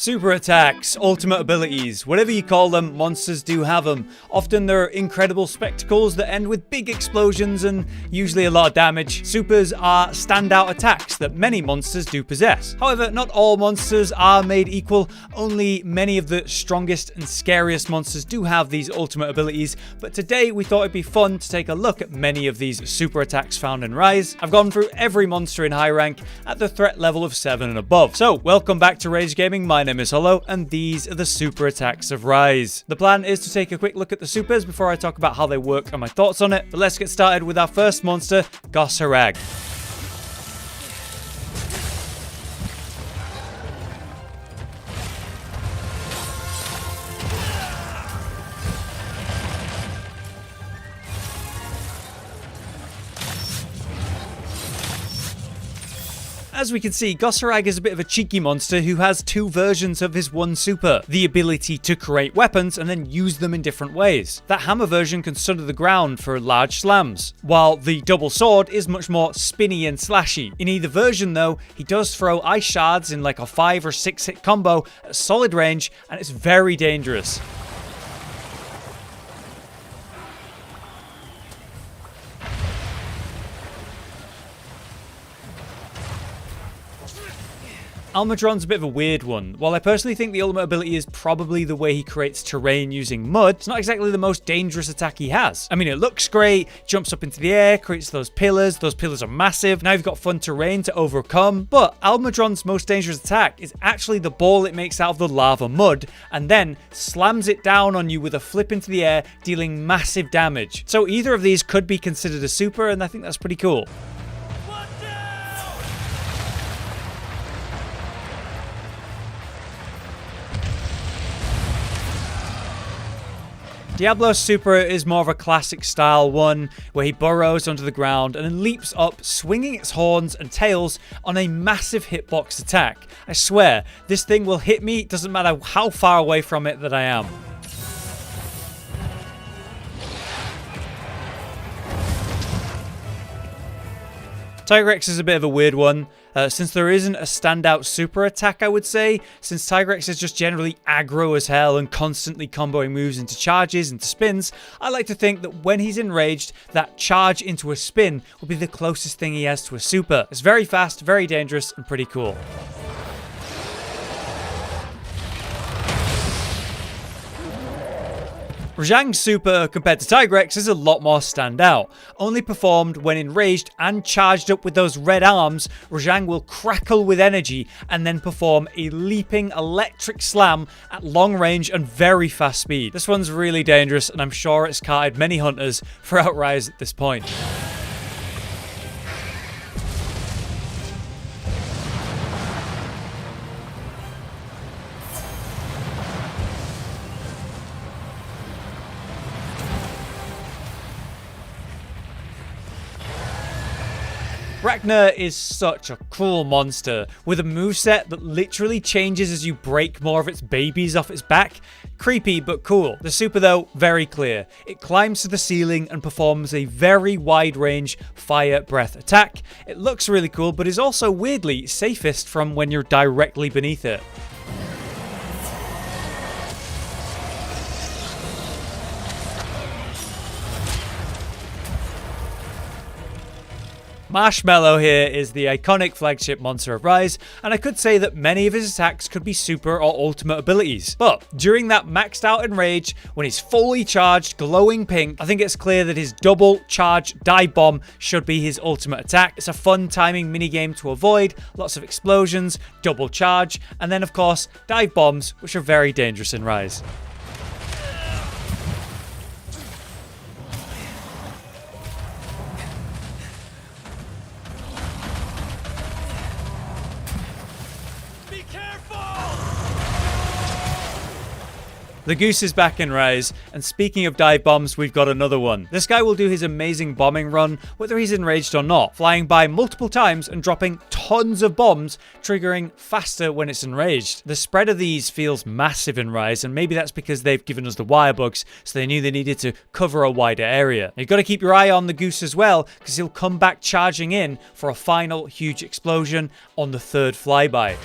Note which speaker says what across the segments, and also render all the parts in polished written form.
Speaker 1: Super attacks, ultimate abilities, whatever you call them, monsters do have them. Often they're incredible spectacles that end with big explosions and usually a lot of damage. Supers are standout attacks that many monsters do possess. However, not all monsters are made equal. Only many of the strongest and scariest monsters do have these ultimate abilities, but today we thought it'd be fun to take a look at many of these super attacks found in Rise. I've gone through every monster in high rank at the threat level of 7 and above. So, welcome back to Rage Gaming. My name is Hollow, and these are the super attacks of Rise. The plan is to take a quick look at the supers before I talk about how they work and my thoughts on it, but let's get started with our first monster, Kashala. As we can see, Kashala is a bit of a cheeky monster who has two versions of his one super. The ability to create weapons and then use them in different ways. That hammer version can stutter the ground for large slams, while the double sword is much more spinny and slashy. In either version though, he does throw ice shards in like a 5 or 6 hit combo at solid range, and it's very dangerous. Almadron's a bit of a weird one. While I personally think the ultimate ability is probably the way he creates terrain using mud, it's not exactly the most dangerous attack he has. I mean, it looks great, jumps up into the air, creates those pillars are massive, now you've got fun terrain to overcome, but Almadron's most dangerous attack is actually the ball it makes out of the lava mud, and then slams it down on you with a flip into the air, dealing massive damage. So either of these could be considered a super, and I think that's pretty cool. Diablo Super is more of a classic style one, where he burrows under the ground and then leaps up, swinging its horns and tails on a massive hitbox attack. I swear, this thing will hit me, doesn't matter how far away from it that I am. Tigrex is a bit of a weird one. Since there isn't a standout super attack, I would say, since Tigrex is just generally aggro as hell and constantly comboing moves into charges, into spins, I like to think that when he's enraged, that charge into a spin will be the closest thing he has to a super. It's very fast, very dangerous, and pretty cool. Reshang Super compared to Tigrex is a lot more standout. Only performed when enraged and charged up with those red arms, Reshang will crackle with energy and then perform a leaping electric slam at long range and very fast speed. This one's really dangerous, and I'm sure it's carted many hunters throughout Rise at this point. Rachner is such a cool monster, with a moveset that literally changes as you break more of its babies off its back. Creepy, but cool. The super though, very clear. It climbs to the ceiling and performs a very wide range fire breath attack. It looks really cool, but is also weirdly safest from when you're directly beneath it. Marshmallow here is the iconic flagship monster of Rise, and I could say that many of his attacks could be super or ultimate abilities. But during that maxed out enrage, when he's fully charged, glowing pink, I think it's clear that his double charge dive bomb should be his ultimate attack. It's a fun timing minigame to avoid, lots of explosions, double charge, and then of course, dive bombs, which are very dangerous in Rise. The Goose is back in Rise, and speaking of dive bombs, we've got another one. This guy will do his amazing bombing run, whether he's enraged or not, flying by multiple times and dropping tons of bombs, triggering faster when it's enraged. The spread of these feels massive in Rise, and maybe that's because they've given us the wire bugs, so they knew they needed to cover a wider area. You've got to keep your eye on the Goose as well, because he'll come back charging in for a final huge explosion on the third flyby.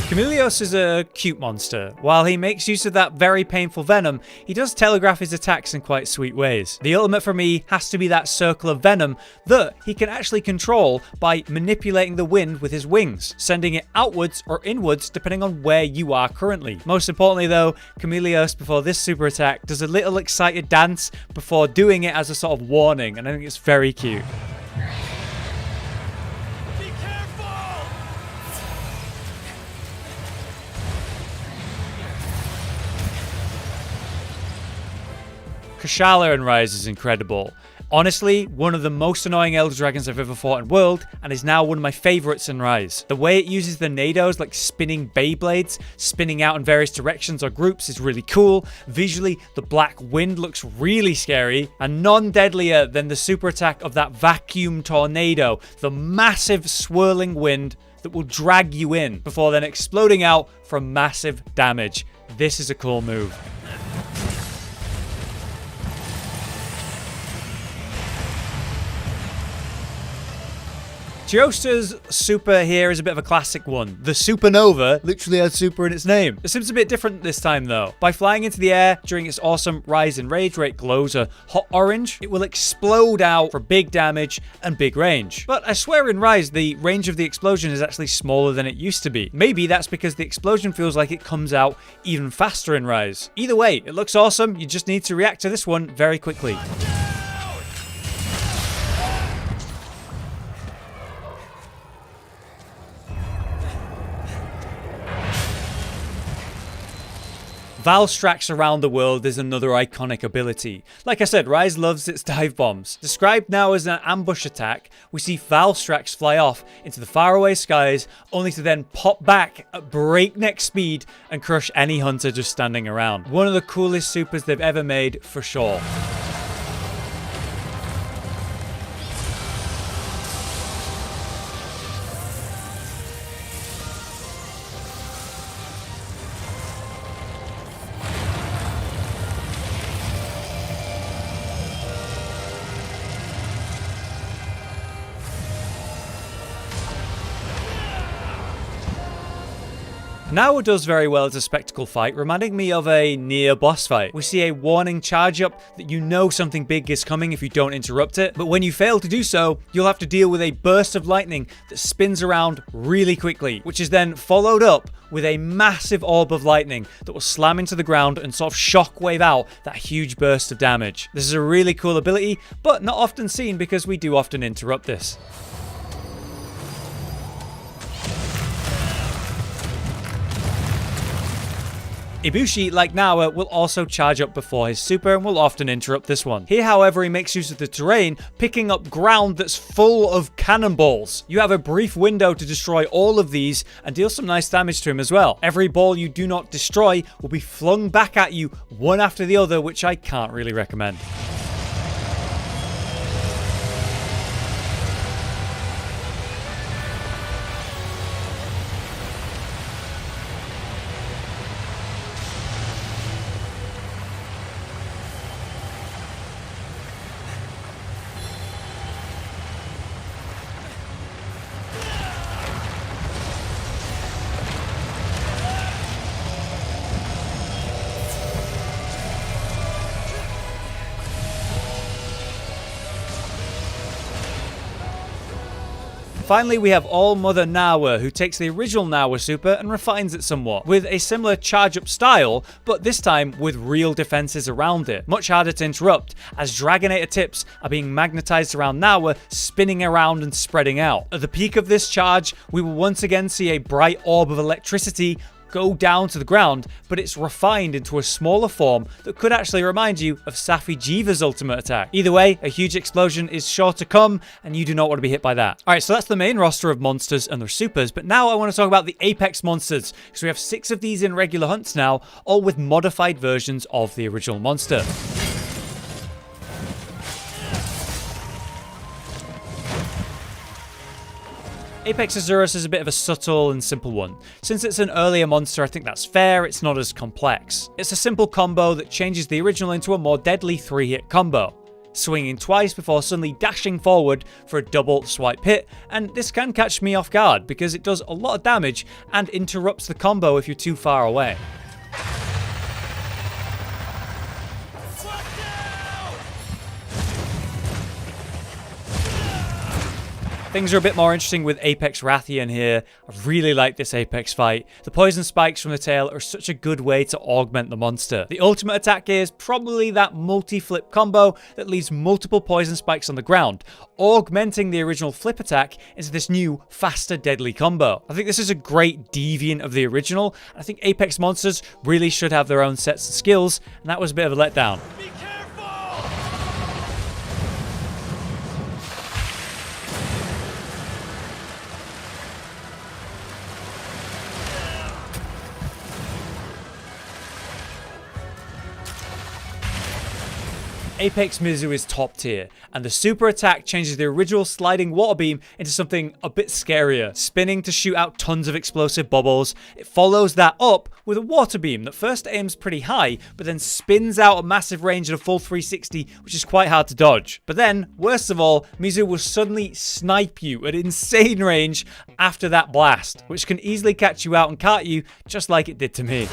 Speaker 1: Camilios is a cute monster. While he makes use of that very painful venom, he does telegraph his attacks in quite sweet ways. The ultimate for me has to be that circle of venom that he can actually control by manipulating the wind with his wings, sending it outwards or inwards depending on where you are currently. Most importantly though, Camilios before this super attack does a little excited dance before doing it as a sort of warning, and I think it's very cute. Kashala in Rise is incredible. Honestly, one of the most annoying Elder Dragons I've ever fought in World, and is now one of my favorites in Rise. The way it uses the Nados, like spinning Beyblades, spinning out in various directions or groups, is really cool. Visually, the black wind looks really scary, and none deadlier than the super attack of that vacuum tornado, the massive swirling wind that will drag you in, before then exploding out for massive damage. This is a cool move. Teosta's super here is a bit of a classic one. The Supernova literally has super in its name. It seems a bit different this time though. By flying into the air during its awesome rise in rage where it glows a hot orange, it will explode out for big damage and big range. But I swear in Rise, the range of the explosion is actually smaller than it used to be. Maybe that's because the explosion feels like it comes out even faster in Rise. Either way, it looks awesome. You just need to react to this one very quickly. Valstrax around the world is another iconic ability. Like I said, Rise loves its dive bombs. Described now as an ambush attack, we see Valstrax fly off into the faraway skies, only to then pop back at breakneck speed and crush any hunter just standing around. One of the coolest supers they've ever made, for sure. Narwa does very well as a spectacle fight, reminding me of a near boss fight. We see a warning charge up that you know something big is coming if you don't interrupt it, but when you fail to do so, you'll have to deal with a burst of lightning that spins around really quickly, which is then followed up with a massive orb of lightning that will slam into the ground and sort of shockwave out that huge burst of damage. This is a really cool ability, but not often seen because we do often interrupt this. Ibushi, like Narwa, will also charge up before his super and will often interrupt this one. Here, however, he makes use of the terrain, picking up ground that's full of cannonballs. You have a brief window to destroy all of these and deal some nice damage to him as well. Every ball you do not destroy will be flung back at you one after the other, which I can't really recommend. Finally, we have Allmother Narwa, who takes the original Narwa super and refines it somewhat, with a similar charge-up style, but this time with real defenses around it. Much harder to interrupt, as Dragonator tips are being magnetized around Narwa, spinning around and spreading out. At the peak of this charge, we will once again see a bright orb of electricity go down to the ground, but it's refined into a smaller form that could actually remind you of Safi Jiva's ultimate attack. Either way, a huge explosion is sure to come, and you do not want to be hit by that. Alright, so that's the main roster of monsters and their supers, but now I want to talk about the Apex monsters, because we have 6 of these in regular hunts now, all with modified versions of the original monster. Apex Azurus is a bit of a subtle and simple one. Since it's an earlier monster, I think that's fair, it's not as complex. It's a simple combo that changes the original into a more deadly 3-hit combo. swinging twice before suddenly dashing forward for a double swipe hit, and this can catch me off guard because it does a lot of damage and interrupts the combo if you're too far away. Things are a bit more interesting with Apex Wrathion here. I really like this Apex fight. The poison spikes from the tail are such a good way to augment the monster. The ultimate attack here is probably that multi-flip combo that leaves multiple poison spikes on the ground, augmenting the original flip attack into this new, faster, deadly combo. I think this is a great deviant of the original, and I think Apex monsters really should have their own sets of skills, and that was a bit of a letdown. Apex Mizu is top tier, and the super attack changes the original sliding water beam into something a bit scarier, spinning to shoot out tons of explosive bubbles. It follows that up with a water beam that first aims pretty high, but then spins out a massive range at a full 360, which is quite hard to dodge. But then, worst of all, Mizu will suddenly snipe you at insane range after that blast, which can easily catch you out and cart you, just like it did to me.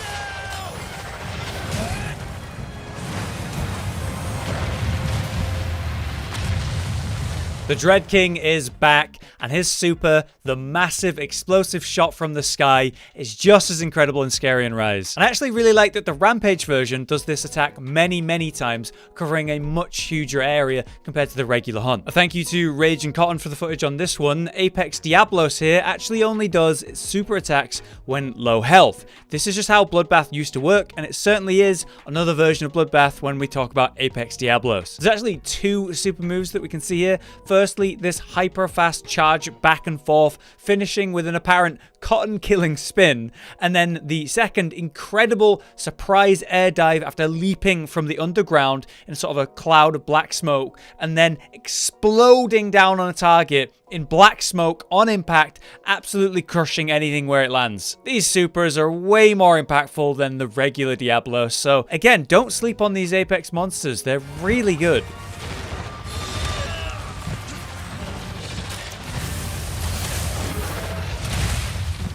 Speaker 1: The Dread King is back, and his super, the massive explosive shot from the sky, is just as incredible and scary in Rise. And I actually really like that the Rampage version does this attack many times, covering a much huger area compared to the regular hunt. A thank you to Rage and Cotton for the footage on this one. Apex Diablos here actually only does its super attacks when low health. This is just how Bloodbath used to work, and it certainly is another version of Bloodbath when we talk about Apex Diablos. There's actually two super moves that we can see here. Firstly, this hyper-fast charge back and forth, finishing with an apparent cotton-killing spin, and then the second incredible surprise air dive after leaping from the underground in sort of a cloud of black smoke, and then exploding down on a target in black smoke on impact, absolutely crushing anything where it lands. These supers are way more impactful than the regular Diablo, so again, don't sleep on these Apex monsters. They're really good.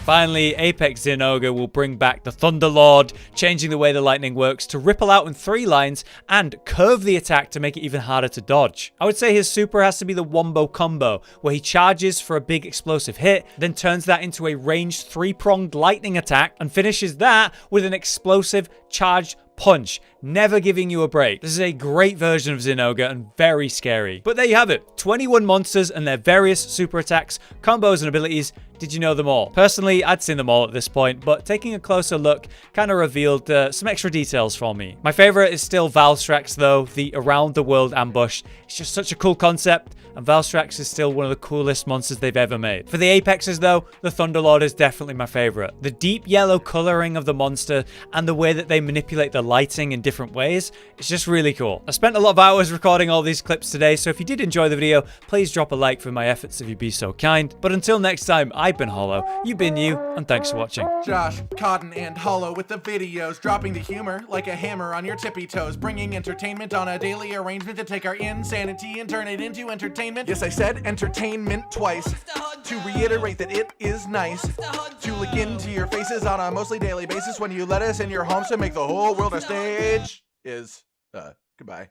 Speaker 1: Finally, Apex Zinogre will bring back the Thunderlord, changing the way the lightning works to ripple out in 3 lines and curve the attack to make it even harder to dodge. I would say his super has to be the Wombo Combo, where he charges for a big explosive hit, then turns that into a ranged 3-pronged lightning attack, and finishes that with an explosive charged punch, never giving you a break. This is a great version of Zinogre and very scary. But there you have it, 21 monsters and their various super attacks, combos and abilities. Did you know them all? Personally, I'd seen them all at this point, but taking a closer look kind of revealed some extra details for me. My favorite is still Valstrax though, the around the world ambush. It's just such a cool concept, and Valstrax is still one of the coolest monsters they've ever made. For the Apexes though, the Thunderlord is definitely my favorite. The deep yellow coloring of the monster and the way that they manipulate the lighting in different ways, it's just really cool. I spent a lot of hours recording all these clips today, so if you did enjoy the video, please drop a like for my efforts if you'd be so kind. But until next time, I've been Hollow, you've been you, and thanks for watching.
Speaker 2: Josh, Cotton, and Hollow with the videos, dropping the humor like a hammer on your tippy toes, bringing entertainment on a daily arrangement to take our insanity and turn it into entertainment. Yes, I said entertainment twice, to reiterate that it is nice to look into your faces on a mostly daily basis when you let us in your homes to make the whole world a stage. Goodbye.